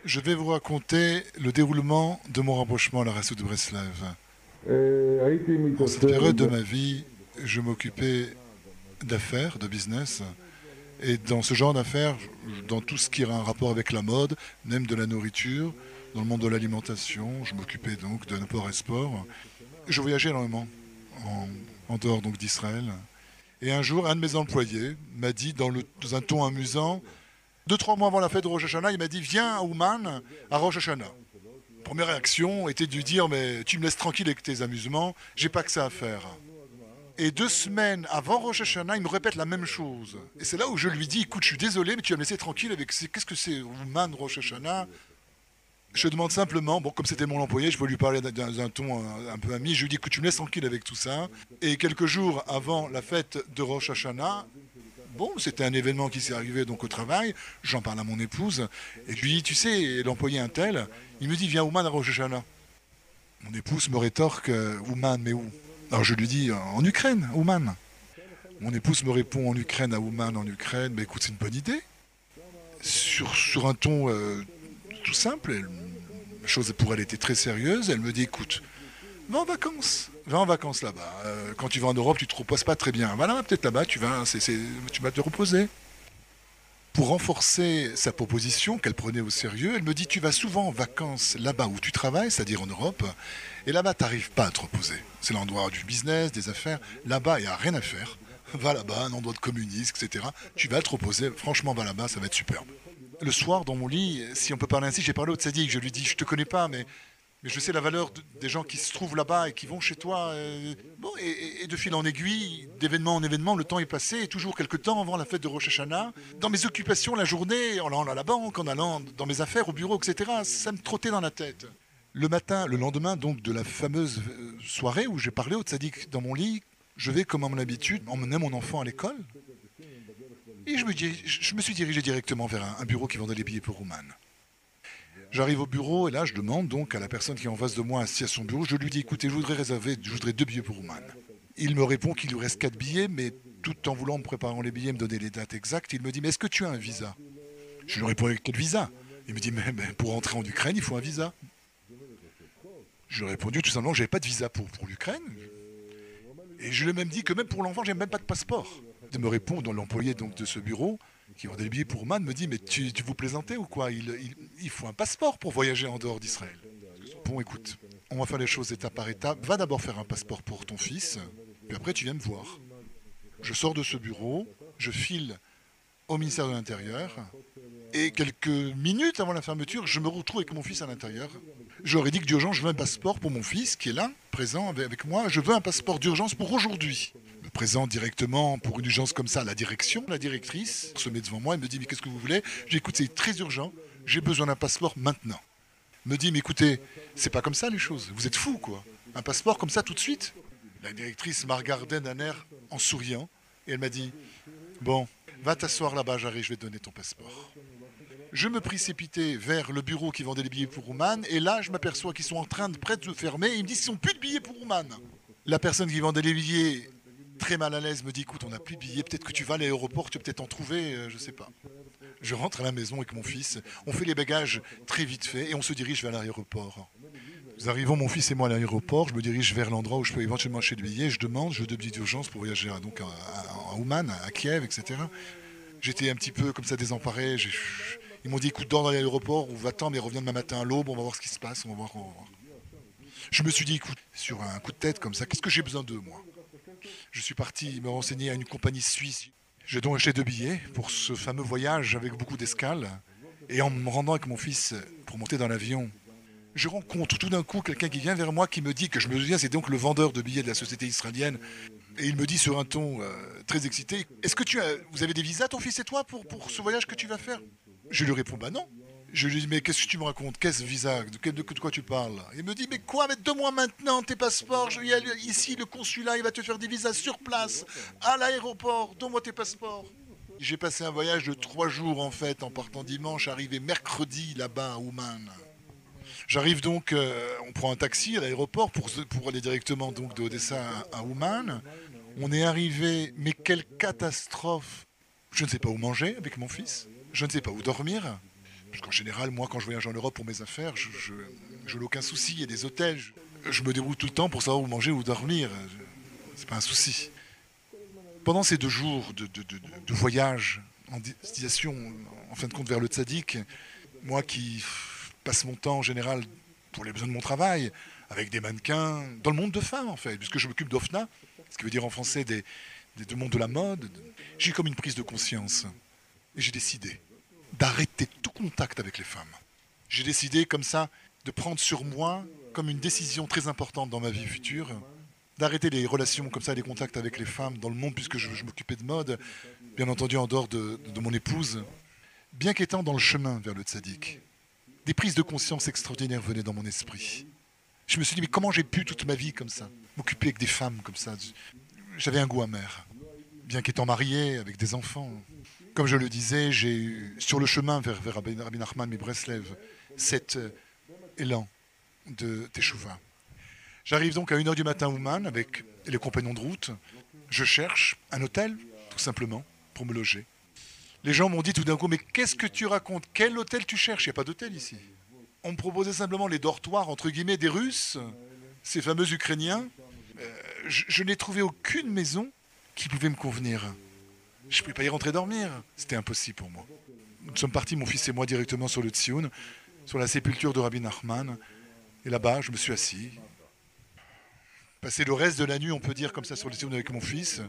Je vais vous raconter le déroulement de mon rapprochement à la Rassout de Breslav. En cette période de ma vie, je m'occupais d'affaires, de business. Et dans ce genre d'affaires, dans tout ce qui a un rapport avec la mode, même de la nourriture, dans le monde de l'alimentation, je m'occupais donc de l'import-export. Je voyageais énormément en dehors donc d'Israël. Et un jour, un de mes employés m'a dit dans un ton amusant, 2-3 mois avant la fête de Rosh Hashanah, il m'a dit viens à Ouman à Rosh Hashanah. Première réaction était de lui dire mais tu me laisses tranquille avec tes amusements, j'ai pas que ça à faire. Et 2 semaines avant Rosh Hashanah, il me répète la même chose. Et c'est là où je lui dis écoute, je suis désolé, mais tu vas me laisser tranquille avec qu'est-ce que c'est Ouman Rosh Hashanah. Je demande simplement, bon, comme c'était mon employé, je peux lui parler d'un ton un peu ami. Je lui dis que tu me laisses tranquille avec tout ça. Et quelques jours avant la fête de Rosh Hashanah, bon, c'était un événement qui s'est arrivé donc au travail. J'en parle à mon épouse. Et je lui dis, tu sais, l'employé un tel, il me dit, viens Ouman à Rosh Hashanah. Mon épouse me rétorque, Ouman, mais où? Alors je lui dis, en Ukraine, Ouman. Mon épouse me répond, en Ukraine, à Ouman, en Ukraine. Mais écoute, c'est une bonne idée. Sur un ton tout simple, la chose pour elle était très sérieuse. Elle me dit, écoute, va en vacances là-bas. Quand tu vas en Europe, tu te reposes pas très bien. Va là, peut-être là-bas, tu vas te reposer. Pour renforcer sa proposition qu'elle prenait au sérieux, elle me dit, tu vas souvent en vacances là-bas où tu travailles, c'est-à-dire en Europe, et là-bas, tu n'arrives pas à te reposer. C'est l'endroit du business, des affaires. Là-bas, il n'y a rien à faire. Va là-bas, un endroit de communisme, etc. Tu vas te reposer. Franchement, va là-bas, ça va être superbe. Le soir, dans mon lit, si on peut parler ainsi, j'ai parlé au tzaddik. Je lui dis, je te connais pas, mais je sais la valeur des gens qui se trouvent là-bas et qui vont chez toi. Bon, et de fil en aiguille, d'événement en événement, le temps est passé. Et toujours quelques temps avant la fête de Rosh Hashanah, dans mes occupations la journée, en allant à la banque, en allant dans mes affaires, au bureau, etc., ça me trottait dans la tête. Le matin, le lendemain donc de la fameuse soirée où j'ai parlé au tzaddik dans mon lit, je vais comme à mon habitude emmener mon enfant à l'école. Et je me suis dirigé directement vers un bureau qui vendait les billets pour Ouman. J'arrive au bureau et là je demande donc à la personne qui est en face de moi assis à son bureau, je lui dis écoutez, je voudrais 2 billets pour Ouman. Il me répond qu'il lui reste 4 billets, mais tout en voulant me préparer les billets, me donner les dates exactes, il me dit mais est-ce que tu as un visa? Je lui réponds avec quel visa? Il me dit mais pour entrer en Ukraine il faut un visa. Je lui ai répondu tout simplement que j'avais pas de visa pour l'Ukraine. Et je lui ai même dit que même pour l'enfant, j'ai même pas de passeport. De me répondre, l'employé donc de ce bureau, qui vendait les billets pour Ouman, me dit mais tu vous plaisantez ou quoi, il faut un passeport pour voyager en dehors d'Israël. Bon écoute, on va faire les choses étape par étape. Va d'abord faire un passeport pour ton fils, puis après tu viens me voir. Je sors de ce bureau, je file au ministère de l'Intérieur, et quelques minutes avant la fermeture, je me retrouve avec mon fils à l'intérieur. J'aurais dit que d'urgence, je veux un passeport pour mon fils qui est là, présent avec moi. Je veux un passeport d'urgence pour aujourd'hui. Je me présente directement pour une urgence comme ça à la direction. La directrice se met devant moi et me dit mais qu'est-ce que vous voulez? J'écoute, c'est très urgent. J'ai besoin d'un passeport maintenant. Me dit mais écoutez, c'est pas comme ça les choses. Vous êtes fous quoi. Un passeport comme ça tout de suite? La directrice m'a regardé d'un air en souriant et elle m'a dit bon, va t'asseoir là-bas, j'arrive, je vais te donner ton passeport. Je me précipitais vers le bureau qui vendait les billets pour Ouman, et là, je m'aperçois qu'ils sont en train de près de fermer, et ils me disent qu'ils n'ont plus de billets pour Ouman. La personne qui vendait les billets, très mal à l'aise, me dit écoute, on n'a plus de billets, peut-être que tu vas à l'aéroport, tu peux peut-être en trouver, je sais pas. Je rentre à la maison avec mon fils, on fait les bagages très vite fait, et on se dirige vers l'aéroport. Nous arrivons, mon fils et moi, à l'aéroport, je me dirige vers l'endroit où je peux éventuellement acheter des billets, je demande, je veux 2 billets d'urgence pour voyager donc à Ouman, à Kiev, etc. J'étais un petit peu comme ça désemparé. Ils m'ont dit écoute, dors dans l'aéroport ou va-t'en, mais reviens demain matin à l'aube, on va voir ce qui se passe, on va voir. Je me suis dit écoute, sur un coup de tête comme ça, qu'est-ce que j'ai besoin d'eux, moi? Je suis parti me renseigner à une compagnie suisse. J'ai donc acheté 2 billets pour ce fameux voyage avec beaucoup d'escales. Et en me rendant avec mon fils pour monter dans l'avion, je rencontre tout d'un coup quelqu'un qui vient vers moi qui me dit que je me souviens, c'est donc le vendeur de billets de la société israélienne. Et il me dit sur un ton très excité, est-ce que vous avez des visas, ton fils et toi, pour ce voyage que tu vas faire? Je lui réponds, bah non. Je lui dis, mais qu'est-ce que tu me racontes? Qu'est-ce visa? De quoi tu parles? Il me dit, mais quoi? Mais donne-moi maintenant tes passeports. Ici, le consulat, il va te faire des visas sur place, à l'aéroport. Donne-moi tes passeports. J'ai passé un voyage de 3 jours, en fait, en partant dimanche, arrivé mercredi, là-bas, à Ouman. J'arrive donc, on prend un taxi à l'aéroport pour aller directement donc, d'Odessa à Ouman. On est arrivé, mais quelle catastrophe! Je ne sais pas où manger avec mon fils. Je ne sais pas où dormir. Parce qu'en général, moi, quand je voyage en Europe pour mes affaires, je n'ai aucun souci. Il y a des hôtels. Je me débrouille tout le temps pour savoir où manger ou dormir. C'est pas un souci. Pendant ces 2 jours de voyage en destination, en fin de compte, vers le Tzaddik, moi qui passe mon temps en général pour les besoins de mon travail, avec des mannequins, dans le monde de femmes en fait, puisque je m'occupe d'OFNA, ce qui veut dire en français du monde de la mode, j'ai eu comme une prise de conscience. Et j'ai décidé d'arrêter tout contact avec les femmes. J'ai décidé comme ça de prendre sur moi comme une décision très importante dans ma vie future, d'arrêter les relations comme ça, les contacts avec les femmes dans le monde, puisque je m'occupais de mode, bien entendu en dehors de mon épouse. Bien qu'étant dans le chemin vers le tzaddik, des prises de conscience extraordinaires venaient dans mon esprit. Je me suis dit, mais comment j'ai pu toute ma vie comme ça, m'occuper avec des femmes comme ça? J'avais un goût amer. Bien qu'étant marié, avec des enfants. Comme je le disais, j'ai eu, sur le chemin vers Rabbi Nachman et Breslev, cet élan de Teshuvah. J'arrive donc à 1h du matin à Ouman avec les compagnons de route. Je cherche un hôtel, tout simplement, pour me loger. Les gens m'ont dit tout d'un coup, mais qu'est-ce que tu racontes? Quel hôtel tu cherches? Il n'y a pas d'hôtel ici. On me proposait simplement les dortoirs, entre guillemets, des Russes, ces fameux Ukrainiens. Je n'ai trouvé aucune maison qui pouvait me convenir. Je ne pouvais pas y rentrer dormir. C'était impossible pour moi. Nous sommes partis, mon fils et moi, directement sur le Tsioun, sur la sépulture de Rabbi Nachman. Et là-bas, je me suis assis. Passé le reste de la nuit, on peut dire, comme ça, sur le Tsioun avec mon fils.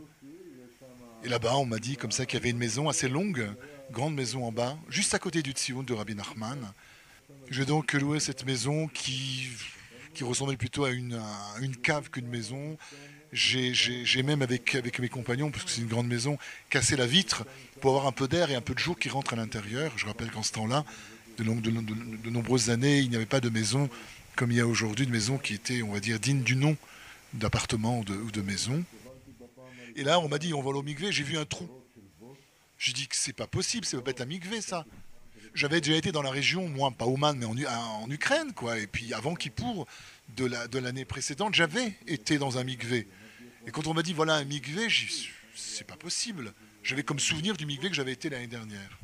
Et là-bas, on m'a dit comme ça qu'il y avait une maison assez longue, grande maison en bas, juste à côté du Tsioun de Rabbi Nachman. J'ai donc loué cette maison qui ressemblait plutôt à une cave qu'une maison. J'ai même avec mes compagnons, parce que c'est une grande maison, cassé la vitre pour avoir un peu d'air et un peu de jour qui rentre à l'intérieur. Je rappelle qu'en ce temps-là, de nombreuses années, il n'y avait pas de maison comme il y a aujourd'hui, de maison qui était, on va dire, digne du nom d'appartement ou de maison. Et là, on m'a dit, on va aller au mikvé, j'ai vu un trou. J'ai dit que c'est pas possible, c'est pas être un mikvé, ça. J'avais déjà été dans la région, moi, pas Oman, mais en Ukraine, quoi. Et puis avant Kippour de l'année précédente, j'avais été dans un mikvé. Et quand on m'a dit, voilà un mikvé, j'ai dit, c'est pas possible. J'avais comme souvenir du mikvé que j'avais été l'année dernière.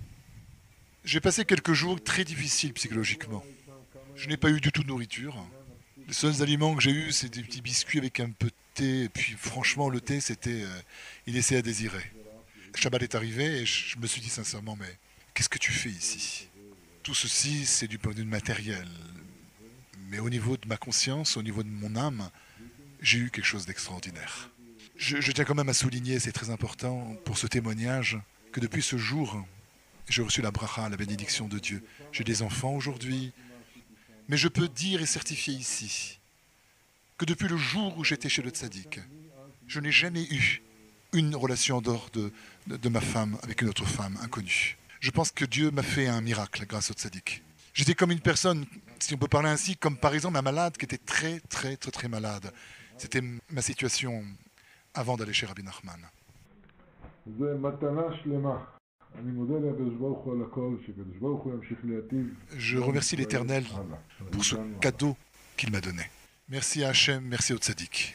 J'ai passé quelques jours très difficiles psychologiquement. Je n'ai pas eu du tout de nourriture. Les seuls aliments que j'ai eus, c'est des petits biscuits avec un peu de thé. Et puis franchement, le thé, c'était... il laissait à désirer. Shabbat est arrivé et je me suis dit sincèrement, mais qu'est-ce que tu fais ici? Tout ceci, c'est du point de vue matériel. Mais au niveau de ma conscience, au niveau de mon âme, j'ai eu quelque chose d'extraordinaire. Je tiens quand même à souligner, c'est très important pour ce témoignage, que depuis ce jour, j'ai reçu la bracha, la bénédiction de Dieu. J'ai des enfants aujourd'hui, mais je peux dire et certifier ici que depuis le jour où j'étais chez le tzaddik, je n'ai jamais eu une relation en dehors de ma femme avec une autre femme inconnue. Je pense que Dieu m'a fait un miracle grâce au tzaddik. J'étais comme une personne, si on peut parler ainsi, comme par exemple un malade qui était très, très, très, très malade. C'était ma situation avant d'aller chez Rabbi Nachman. Je remercie l'Éternel pour ce cadeau qu'il m'a donné. Merci à Hachem, merci au tzaddik.